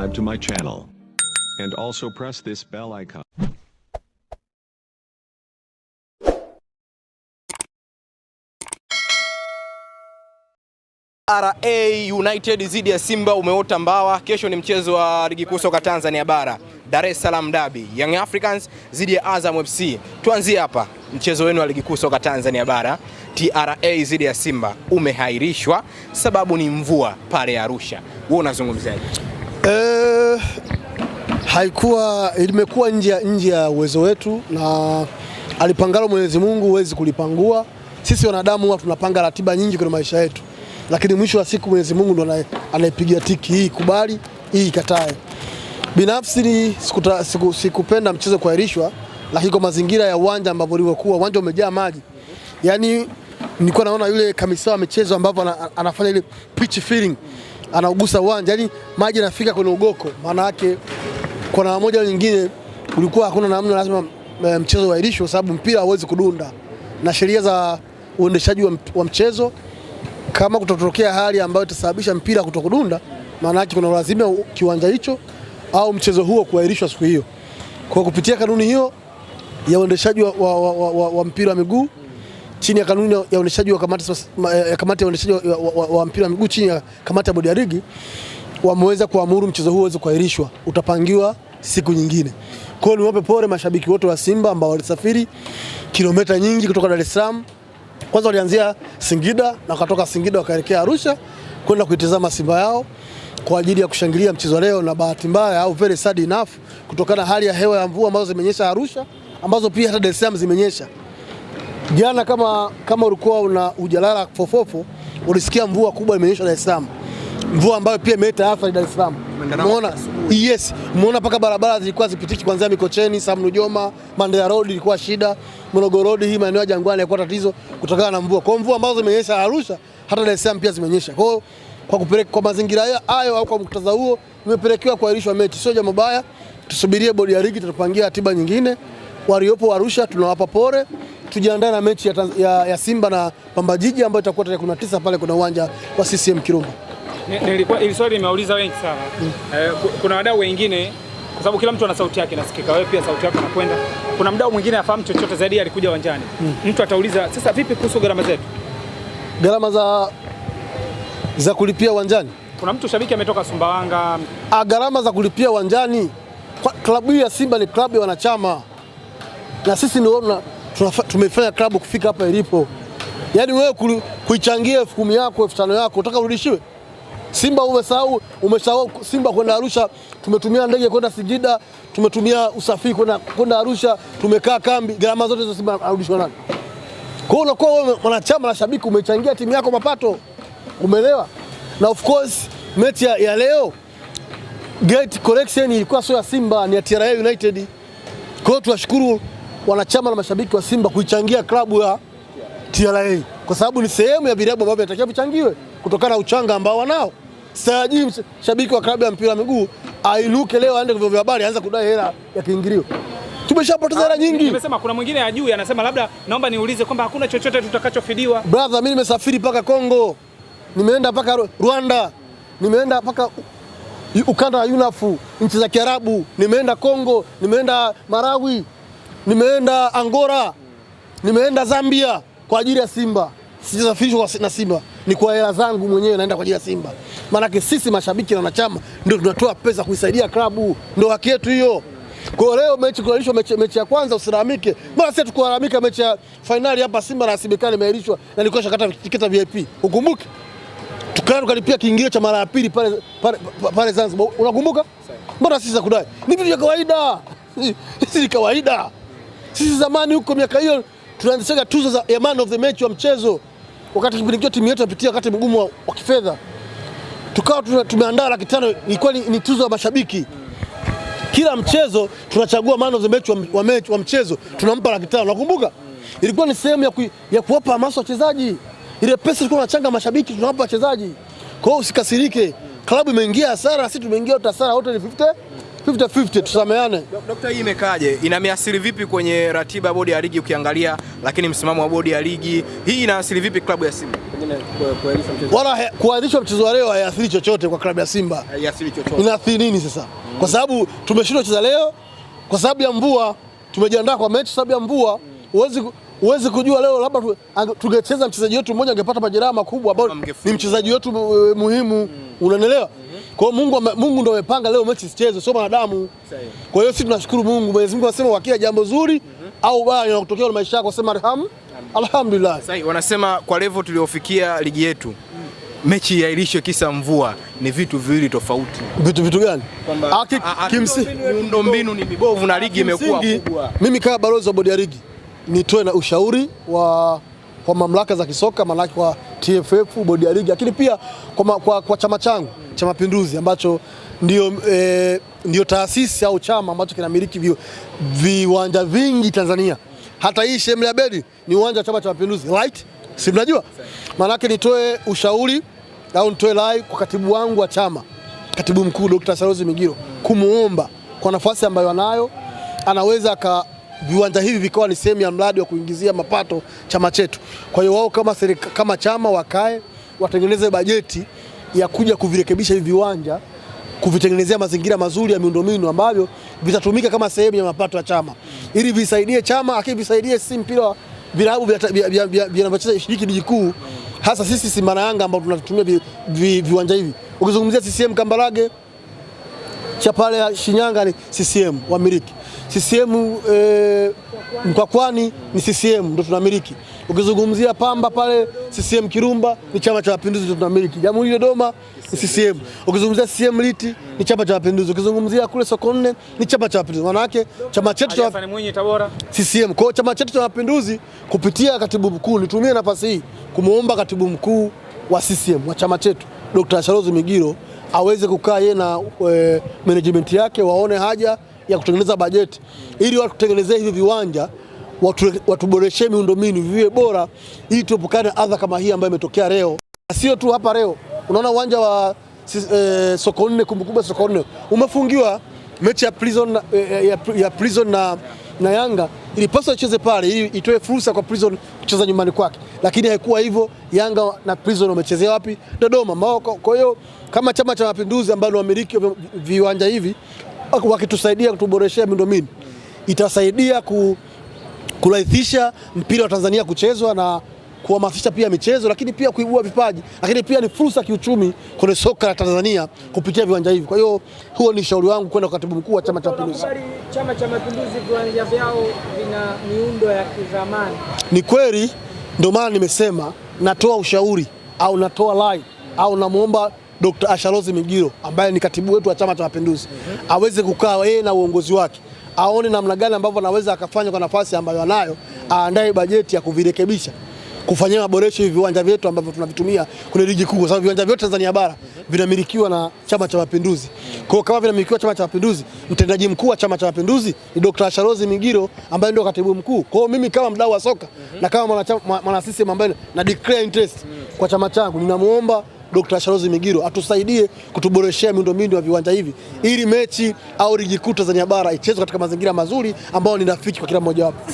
subscribe to my channel. And also press this bell icon. TRA United zidi ya Simba umeota mbawa. Kesho ni mchezo wa ligi kuu soka Tanzania bara, Dar es Salaam Derby, Young Africans zidi ya Azam FC. Tuanzie hapa, mchezo wenu wa ligi kuu soka Tanzania bara, TRA zidi ya Simba umehairishwa, sababu ni mvua pale Arusha. Wewe unazungumziaje? Limekuwa nje ya uwezo wetu, na alipangalo Mwenyezi Mungu huwezi kulipangua. Sisi wanadamu huwa tunapanga ratiba nyingi kwenye maisha yetu, lakini mwisho wa siku Mwenyezi Mungu ndo anaipigia tiki, hii kubali, hii ikatae. Binafsi sikupenda mchezo kuahirishwa, lakini kwa mazingira ya uwanja ambapo ulikuwa uwanja umejaa maji, yani nilikuwa naona yule kamisa wa michezo ambapo anafanya ile pitch feeling, anaugusa uwanja, yani maji yanafika kwenye ugoko. Maana yake kwa namna moja nyingine ulikuwa hakuna namna, lazima mchezo uahirishwe, sababu mpira hauwezi kudunda, na sheria za uendeshaji wa mchezo, kama kutotokea hali ambayo itasababisha mpira kutokudunda, maana yake kuna lazima kiwanja hicho au mchezo huo kuahirishwa siku hiyo. Kwa kupitia kanuni hiyo ya uendeshaji wa mpira wa miguu, chini ya kanuni ya uendeshaji wa kamati ya uendeshaji wa mpira wa miguu chini ya kamati ya bodi ya ligi, wameweza kuamuru mchezo huo uweze kuahirishwa, utapangiwa siku nyingine. Kwa hiyo niwape pole mashabiki wote wa Simba ambao walisafiri kilomita nyingi kutoka Dar es Salaam. Kwanza walianzia Singida na wakatoka Singida wakaelekea Arusha kwenda kuitazama Simba yao kwa ajili ya kushangilia mchezo leo, na bahati mbaya au very sad enough, kutokana na hali ya hewa ya mvua ambazo zimenyesha Arusha, ambazo pia hata Dar es Salaam zimenyesha. Jana kama ulikuwa una ujalala fofofo, ulisikia mvua kubwa imenyesha Dar es Salaam. Mvua ambayo pia imeleta athari Dar es Salaam. Umeona? Yes, umeona paka barabara zilikuwa zipitiki kuanzia Mikocheni, Sam Nujoma, Mandela Road ilikuwa shida, Morogoro Road, hii maeneo ya Jangwani ilikuwa tatizo kutokana na mvua. Kwa mvua ambazo zimenyesha Arusha, hata Dar es Salaam pia zimenyesha. Kwa mazingira hayo au kwa muktadha huo, nimepelekewa kuahirishwa mechi. Sio jambo baya, tusubirie bodi ya ligi, tutapangia ratiba nyingine. Waliopo Arusha tunawapa pole, tujiandae na mechi ya Simba na Pamba Jiji ambayo itakuwa tarehe 19 pale kuna uwanja wa CCM Kirumba. Ili swali nimeuliza wengi sana. Kuna wadau wengine, kwa sababu kila mtu ana sauti yake nasikika, wewe pia sauti yako inakwenda. Kuna mdau mwingine afahamu chochote zaidi, alikuja uwanjani. Mtu atauliza, sasa vipi kuhusu gharama zetu? Gharama za kulipia uwanjani? Kuna mtu shabiki ametoka Sumbawanga. Gharama za kulipia uwanjani, klabu hii ya Simba ni klabu ya wanachama, na sisi ndio tumefanya klabu kufika hapa ilipo. Yaani wewe kuichangia 10,000 yako 5,000 yako utaka urudishiwe? Simba umesahau Simba kwenda Arusha, tumetumia ndege kwenda Singida, tumetumia usafiri kwenda Arusha, tumekaa kambi, gharama zote hizo Simba arudishwa nani? Kwa hiyo unakuwa wewe mwanachama na shabiki umechangia timu yako mapato. Umeelewa? Na of course mechi ya leo gate correction ilikuwa sio ya Simba, ni ya TRA United. Kwa hiyo tunashukuru wanachama na mashabiki wa Simba kuichangia klabu ya TRA, kwa sababu ni sehemu ya virabu ambavyo inatakiwa vichangiwe kutokana na uchanga ambao wanao. Sitaji shabiki wa klabu ya mpira wa miguu ainuke leo aende kwa habari aanze kudai hela ya kiingilio. Tumeshapoteza hela nyingi. Nimesema kuna mwingine ajui, anasema labda naomba niulize kwamba hakuna chochote tutakachofidiwa. Brother, mimi nimesafiri paka Kongo, nimeenda paka Rwanda, nimeenda paka ukanda wa Yunafu, nchi za Kiarabu, nimeenda Kongo, nimeenda Malawi, nimeenda Angola, nimeenda Zambia kwa ajili ya Simba. Sijasafirishwa na Simba, ni kwa hela zangu mwenyewe naenda kwa ajili ya Simba. Maana sisi mashabiki na wanachama ndio tunatoa pesa kuisaidia klabu, ndio haki yetu hiyo. Kwa leo mechi kuahirishwa, mechi ya kwanza usilalamike. Mbona sisi tukulalamika mechi ya finali hapa Simba na CBK imeahirishwa na nilikuwa shakata tiketi VIP. Ukumbuke? Tukalipia kiingilio cha mara ya pili pale Zanzibar. Unakumbuka? Mbona sisi zakudai? Ni vitu vya kawaida. Sisi ni kawaida. Sisi zamani huko miaka hiyo tunaanzisha tuzo ya man of the match wa mchezo. Wakati kipindi timu yetu inapitia wakati mgumu wa kifedha, tukawa tumeandaa 500,000, ilikuwa ni tuzo ya mashabiki. Kila mchezo tunachagua man of the match wa mchezo, tunampa 500,000. Unakumbuka? Ilikuwa ni sehemu ya kuwapa hamasa wachezaji. Ile pesa ilikuwa inachanga mashabiki, tunawapa wachezaji. Kwa hiyo usikasirike. Klabu imeingia hasara, sisi tumeingia hasara, wote ni 50-50 tusameane. Dr. hii imekaje? Inameathiri vipi kwenye ratiba ya bodi ya ligi ukiangalia, lakini msimamo wa bodi ya ligi hii inaathiri vipi klabu ya Simba? Pengine kuahirisha mchezo. Wala kuahirisha mchezo wa leo haiathiri chochote kwa klabu ya Simba. Haiathiri chochote. Inaathiri nini sasa? Kwa sababu tumeshindwa kucheza leo kwa sababu ya mvua. Tumejiandaa kwa mechi sababu ya mvua. Uwezi kujua leo labda tungecheza mchezaji wetu mmoja angepata majeraha makubwa ambao ni mchezaji wetu muhimu. Unanielewa? Kwa hiyo Mungu ndio amepanga leo mechi sicheze, sio wanadamu. Kwa hiyo sisi tunashukuru Mungu. Mwenyezi Mungu anasema wakia jambo zuri au baya linalotokea kwenye maisha yako, sema alhamdulillah. Sasa wanasema kwa level tuliofikia ligi yetu mechi iahirishwe kisa mvua, ni vitu viwili tofauti. Vitu gani? Kwamba miundombinu ni mibovu na ligi imekuwa kubwa. Mimi kama balozi wa bodi ya ligi nitoe na ushauri kwa mamlaka za kisoka, maana kwa TFF, bodi ya ligi, lakini pia kwa chama changu cha Mapinduzi ambacho ndio taasisi au chama ambacho kinamiliki viwanja vingi Tanzania. Hata hii Sheikh Abedi ni uwanja wa Chama cha Mapinduzi, right? Si mnajua? Maana nitoe ushauri au nitoe rai kwa katibu wangu wa chama, katibu mkuu Dr. Charles Migiro, kumuomba kwa nafasi ambayo anayo, anaweza viwanja hivi vikawa ni sehemu ya mradi wa kuingizia mapato chama chetu. Kwa hiyo wao kama chama wakae watengeneze bajeti ya kuja kuvirekebisha hivi viwanja, kuvitengenezea mazingira mazuri ya miundombinu ambavyo vitatumika kama sehemu ya mapato ya chama, ili visaidie chama, lakini visaidie si mpira vilabu vinavyocheza shiriki ligi kuu, hasa sisi Simba na Yanga ambao tunatumia viwanja hivi. Ukizungumzia CCM Kambarage cha pale Shinyanga ni CCM wamiliki. CCM Mkwakwani ni CCM ndio tunamiliki. Ukizungumzia Pamba pale CCM Kirumba ni Chama cha Mapinduzi ndio tunamiliki. Jamhuri Dodoma ni CCM. Ukizungumzia CCM Liti ni Chama cha Mapinduzi. Ukizungumzia kule Sokoine ni Chama cha Mapinduzi. Maana yake chama chetu cha Tabora CCM. Kwa chama chetu cha Mapinduzi kupitia katibu mkuu, nitumie nafasi hii kumuomba katibu mkuu wa CCM wa chama chetu Dr. Charles Migiro aweze kukaa yeye na management yake, waone haja ya kutengeneza bajeti ili watutengenezee hivi viwanja, watuboreshe miundombinu viwe bora, ili tuepukane adha kama hii ambayo imetokea leo. Sio tu hapa leo, unaona uwanja wa Sokoine, kumbukumbu Sokoine umefungiwa. Mechi ya Prison na Yanga ilipaswa icheze pale ili itoe fursa kwa Prison kucheza nyumbani kwake, lakini haikuwa hivyo. Yanga na Prison wamechezea wapi? Dodoma. Kwa hiyo kama Chama cha Mapinduzi ambao ni wamiliki viwanja hivi wakitusaidia kutuboreshea miundombinu, itasaidia kurahisisha mpira wa Tanzania kuchezwa na kuhamasisha pia michezo, lakini pia kuibua vipaji, lakini pia ni fursa kiuchumi kwenye soka la Tanzania kupitia viwanja hivi. Kwa hiyo huo ni shauri wangu kwenda kwa katibu mkuu wa Chama cha Mapinduzi. Chama cha Mapinduzi viwanja vyao vina miundo ya kizamani. Ni kweli, ndio maana nimesema natoa ushauri au natoa rai au namuomba Dr. Charles Migiro ambaye ni katibu wetu wa Chama cha Mapinduzi aweze kukaa yeye na uongozi wake, aone namna gani ambavyo anaweza akafanya kwa nafasi ambayo anayo, aandae bajeti ya kuvirekebisha, kufanyia maboresho hivi viwanja vyetu ambavyo tunavitumia kwenye ligi kuu, kwa sababu viwanja vyote Tanzania bara vinamilikiwa na Chama cha Mapinduzi. Kwa hiyo kama vinamilikiwa Chama cha Mapinduzi, mtendaji mkuu wa Chama cha Mapinduzi ni Dr. Charles Migiro ambaye ndio katibu mkuu. Kwa hiyo mimi kama mdau wa soka na kama mwana CCM ambaye na declare interest kwa chama changu, ninamuomba Dr. Charles Migiro atusaidie kutuboreshea miundombinu ya viwanja hivi ili mechi au ligi kuu Tanzania bara ichezwe katika mazingira mazuri ambayo ni rafiki kwa kila mmoja wapo.